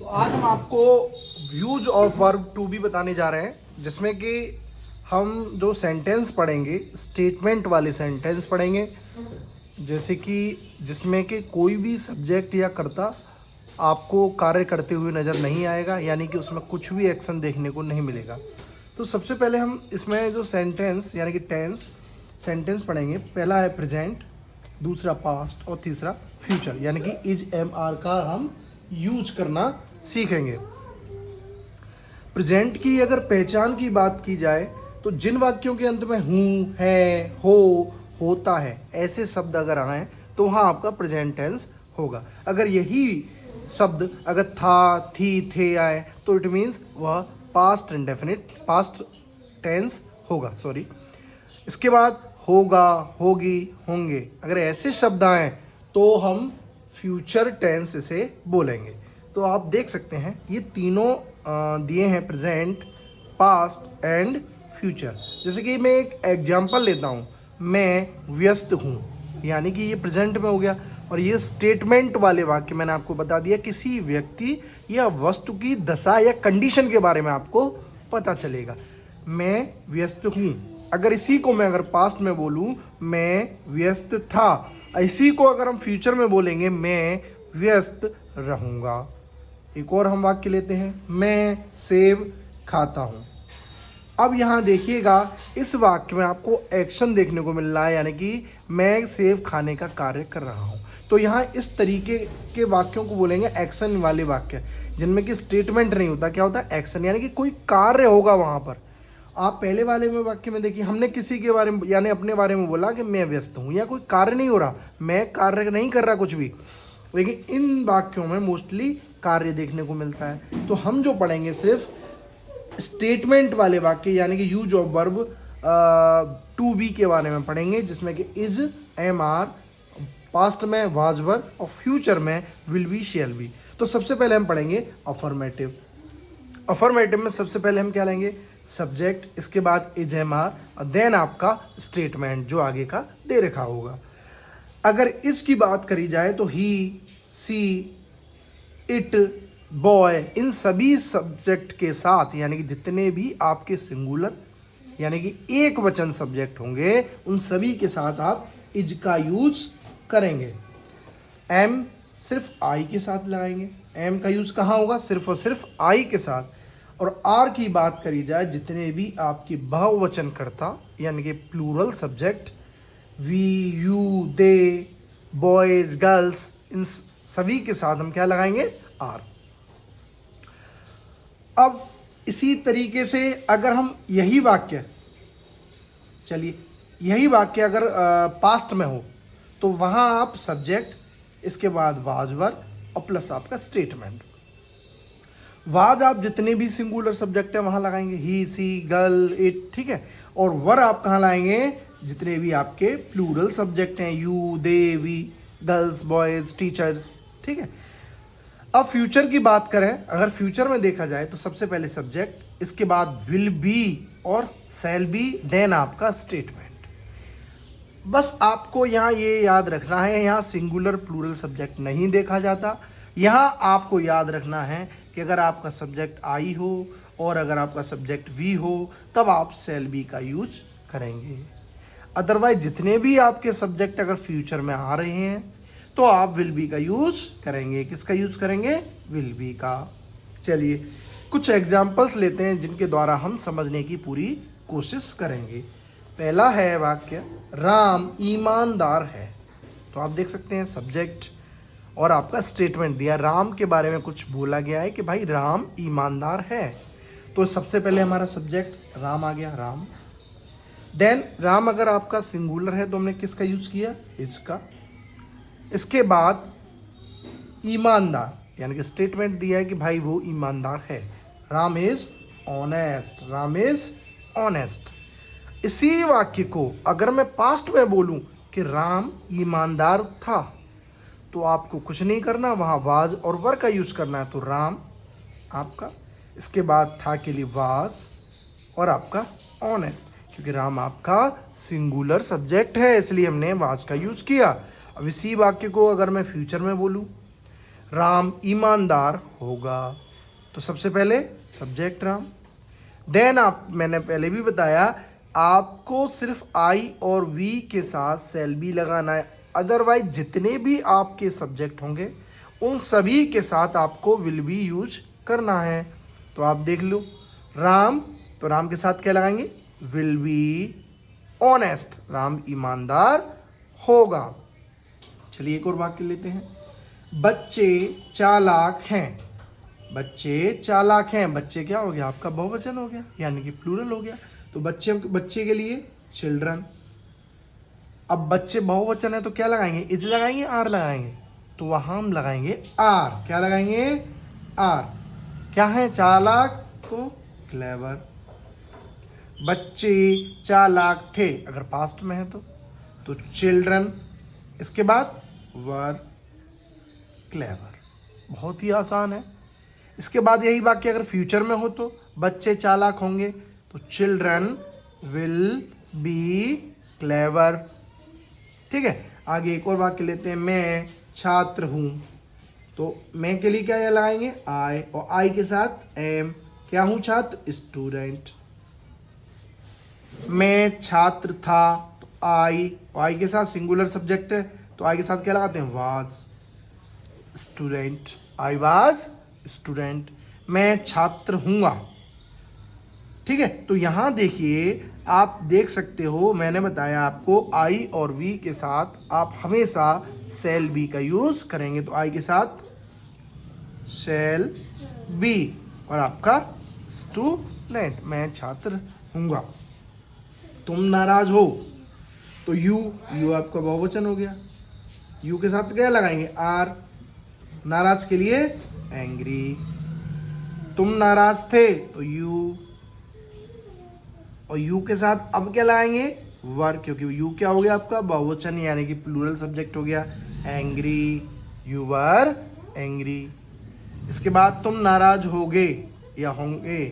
तो आज हम आपको use of verb to be बताने जा रहे हैं, जिसमें कि हम जो सेंटेंस पढ़ेंगे स्टेटमेंट वाले सेंटेंस पढ़ेंगे, जैसे कि जिसमें कि कोई भी सब्जेक्ट या कर्ता आपको कार्य करते हुए नज़र नहीं आएगा, यानी कि उसमें कुछ भी एक्शन देखने को नहीं मिलेगा। तो सबसे पहले हम इसमें जो सेंटेंस यानी कि टेंस सेंटेंस पढ़ेंगे। पहला है प्रेजेंट, दूसरा पास्ट और तीसरा फ्यूचर, यानी कि इज एम आर का हम यूज करना सीखेंगे। प्रेजेंट की अगर पहचान की बात की जाए तो जिन वाक्यों के अंत में हूँ, है, हो, होता है ऐसे शब्द अगर आए तो वहाँ आपका प्रेजेंट टेंस होगा। अगर यही शब्द अगर था, थी, थे आए तो इट मीन्स वह पास्ट इंडेफिनिट पास्ट टेंस होगा। सॉरी। इसके बाद होगा, होगी, होंगे, अगर ऐसे शब्द आए तो हम फ्यूचर टेंस इसे बोलेंगे। तो आप देख सकते हैं ये तीनों दिए हैं, प्रेजेंट, पास्ट एंड फ्यूचर। जैसे कि मैं एक एग्जांपल लेता हूँ, मैं व्यस्त हूँ, यानी कि ये प्रेजेंट में हो गया। और ये स्टेटमेंट वाले वाक्य मैंने आपको बता दिया, किसी व्यक्ति या वस्तु की दशा या कंडीशन के बारे में आपको पता चलेगा। मैं व्यस्त हूँ, अगर इसी को मैं अगर पास्ट में बोलूँ मैं व्यस्त था, इसी को अगर हम फ्यूचर में बोलेंगे मैं व्यस्त रहूँगा। एक और हम वाक्य लेते हैं, मैं सेब खाता हूँ। अब यहाँ देखिएगा इस वाक्य में आपको एक्शन देखने को मिल रहा है, यानी कि मैं सेब खाने का कार्य कर रहा हूँ। तो यहाँ इस तरीके के वाक्यों को बोलेंगे एक्शन वाले वाक्य, जिनमें कि स्टेटमेंट नहीं होता, क्या होता है एक्शन, यानी कि कोई कार्य होगा वहाँ पर। आप पहले वाले में वाक्य में देखिए, हमने किसी के बारे में यानी अपने बारे में बोला कि मैं व्यस्त हूँ, या कोई कार्य नहीं हो रहा, मैं कार्य नहीं कर रहा कुछ भी। लेकिन इन वाक्यों में मोस्टली कार्य देखने को मिलता है। तो हम जो पढ़ेंगे सिर्फ स्टेटमेंट वाले वाक्य, यानी कि use of verb to be के बारे में पढ़ेंगे, जिसमें कि इज, एम आर, पास्ट में वाज वर और फ्यूचर में विल बी, शेल बी। तो सबसे पहले हम पढ़ेंगे अफर्मेटिव। अफर्मेटिव में सबसे पहले हम क्या लेंगे, सब्जेक्ट, इसके बाद इज, एम आर और देन आपका स्टेटमेंट जो आगे का दे रखा होगा। अगर इसकी बात करी जाए तो ही, सी, इट, बॉय, इन सभी सब्जेक्ट के साथ, यानी कि जितने भी आपके सिंगुलर यानी कि एक वचन सब्जेक्ट होंगे उन सभी के साथ आप इज का यूज करेंगे। एम सिर्फ आई के साथ लगाएंगे, एम का यूज कहाँ होगा, सिर्फ और सिर्फ आई के साथ। और आर की बात करी जाए, जितने भी आपके बहुवचन करता यानी कि plural subject, we, you, they, boys, girls, इन सभी के साथ हम क्या लगाएंगे, आर। अब इसी तरीके से अगर हम यही वाक्य, चलिए यही वाक्य अगर पास्ट में हो तो वहाँ आप सब्जेक्ट, इसके बाद वाज वर और प्लस आपका स्टेटमेंट। वाज आप जितने भी सिंगुलर सब्जेक्ट हैं वहाँ लगाएंगे, ही, सी, गर्ल, इट, ठीक है। और वर आप कहाँ लाएंगे, जितने भी आपके प्लूरल सब्जेक्ट हैं, you, they, we, girls, boys, teachers, ठीक है। अब फ्यूचर की बात करें, अगर फ्यूचर में देखा जाए तो सबसे पहले सब्जेक्ट, इसके बाद विल बी और शैल बी, देन आपका स्टेटमेंट। बस आपको यहाँ ये याद रखना है, यहाँ सिंगुलर प्लूरल सब्जेक्ट नहीं देखा जाता। यहाँ आपको याद रखना है कि अगर आपका सब्जेक्ट आई हो और अगर आपका सब्जेक्ट वी हो तब आप शैल बी का यूज करेंगे। अदरवाइज जितने भी आपके सब्जेक्ट अगर फ्यूचर में आ रहे हैं तो आप विल बी का यूज करेंगे। किसका यूज करेंगे, विल बी का। चलिए कुछ एग्जाम्पल्स लेते हैं जिनके द्वारा हम समझने की पूरी कोशिश करेंगे। पहला है वाक्य, राम ईमानदार है। तो आप देख सकते हैं सब्जेक्ट और आपका स्टेटमेंट दिया, राम के बारे में कुछ बोला गया है कि भाई राम ईमानदार है। तो सबसे पहले हमारा सब्जेक्ट राम आ गया, राम। देन राम अगर आपका सिंगुलर है तो हमने किसका यूज़ किया, इसका। इसके बाद ईमानदार, यानी कि स्टेटमेंट दिया है कि भाई वो ईमानदार है, Ram is honest, Ram is honest. इसी वाक्य को अगर मैं पास्ट में बोलूं कि राम ईमानदार था तो आपको कुछ नहीं करना, वहाँ वाज और वर का यूज़ करना है। तो राम आपका, इसके बाद था के लिए वाज और आपका ऑनेस्ट, क्योंकि राम आपका सिंगुलर सब्जेक्ट है इसलिए हमने वाज का यूज़ किया। अब इसी वाक्य को अगर मैं फ्यूचर में बोलूँ, राम ईमानदार होगा। तो सबसे पहले सब्जेक्ट राम, देन आप, मैंने पहले भी बताया, आपको सिर्फ आई और वी के साथ सेल बी लगाना है, अदरवाइज जितने भी आपके सब्जेक्ट होंगे उन सभी के साथ आपको विल बी यूज करना है। तो आप देख लो, राम, तो राम के साथ क्या लगाएंगे, विल बी ऑनेस्ट, राम ईमानदार होगा। चलिए एक और वाक्य लेते हैं, बच्चे चालाक हैं, बच्चे चालाक हैं, बच्चे क्या हो गया आपका बहुवचन हो गया, यानी कि प्लूरल हो गया। तो बच्चे के लिए चिल्ड्रन। अब बच्चे बहुवचन है तो क्या लगाएंगे, इज लगाएंगे, आर लगाएंगे, तो वहां हम लगाएंगे आर। क्या लगाएंगे, आर। क्या है चालाक, तो क्लेवर। बच्चे चालाक थे, अगर पास्ट में है तो चिल्ड्रन, इसके बाद वर क्लेवर। बहुत ही आसान है। इसके बाद यही वाक्य अगर फ्यूचर में हो तो बच्चे चालाक होंगे, तो चिल्ड्रन विल बी क्लेवर। ठीक है, आगे एक और वाक्य लेते हैं, मैं छात्र हूँ, तो मैं के लिए क्या लगाएंगे, आई, और आई के साथ एम, क्या हूँ छात्र, स्टूडेंट। मैं छात्र था, तो आई, और आई के साथ सिंगुलर सब्जेक्ट है, तो आई के साथ क्या लगाते हैं, was, student, I was student. मैं छात्र हूँगा। ठीक है, तो यहाँ देखिए, आप देख सकते हो, मैंने बताया आपको आई और वी के साथ आप हमेशा सेल बी का यूज करेंगे। तो आई के साथ सेल बी और आपका स्टूडेंट, मैं छात्र हूँगा। तुम नाराज हो, तो यू आपका बहुवचन हो गया, यू के साथ क्या लगाएंगे, आर, नाराज के लिए एंग्री। तुम नाराज थे, तो यू, और यू के साथ अब क्या लगाएंगे, वर, क्योंकि यू क्या हो गया आपका बहुवचन, यानी कि प्लूरल सब्जेक्ट हो गया, एंग्री, यू वर एंग्री। इसके बाद तुम नाराज होगे या होंगे,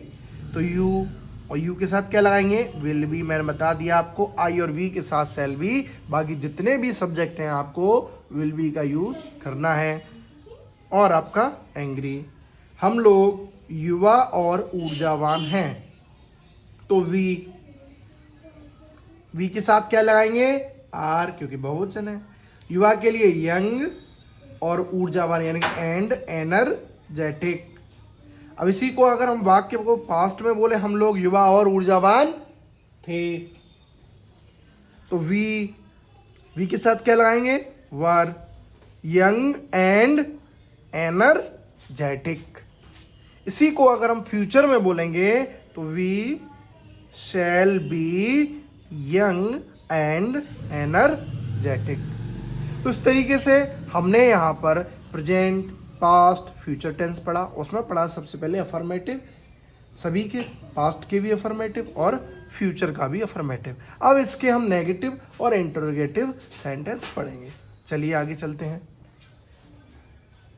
तो यू, और यू के साथ क्या लगाएंगे, विल बी। मैंने बता दिया आपको, आई और वी के साथ सेल बी, बाकी जितने भी सब्जेक्ट हैं आपको विल बी का यूज करना है। और आपका एंग्री, हम लोग युवा और ऊर्जावान हैं, तो वी के साथ क्या लगाएंगे, आर, क्योंकि बहुवचन है। युवा के लिए यंग और ऊर्जावान यानी कि एंड एनर्जेटिक। अब इसी को अगर हम वाक्य को पास्ट में बोले, हम लोग युवा और ऊर्जावान थे, तो वी के साथ क्या लगाएंगे, वर, यंग एंड एनर्जेटिक। इसी को अगर हम फ्यूचर में बोलेंगे तो we shall be young and energetic. तो इस तरीके से हमने यहाँ पर प्रेजेंट, पास्ट, फ्यूचर टेंस पढ़ा। उसमें पढ़ा सबसे पहले अफर्मेटिव, सभी के, पास्ट के भी अफर्मेटिव और फ्यूचर का भी अफर्मेटिव। अब इसके हम नेगेटिव और इंटरोगेटिव सेंटेंस पढ़ेंगे। चलिए आगे चलते हैं।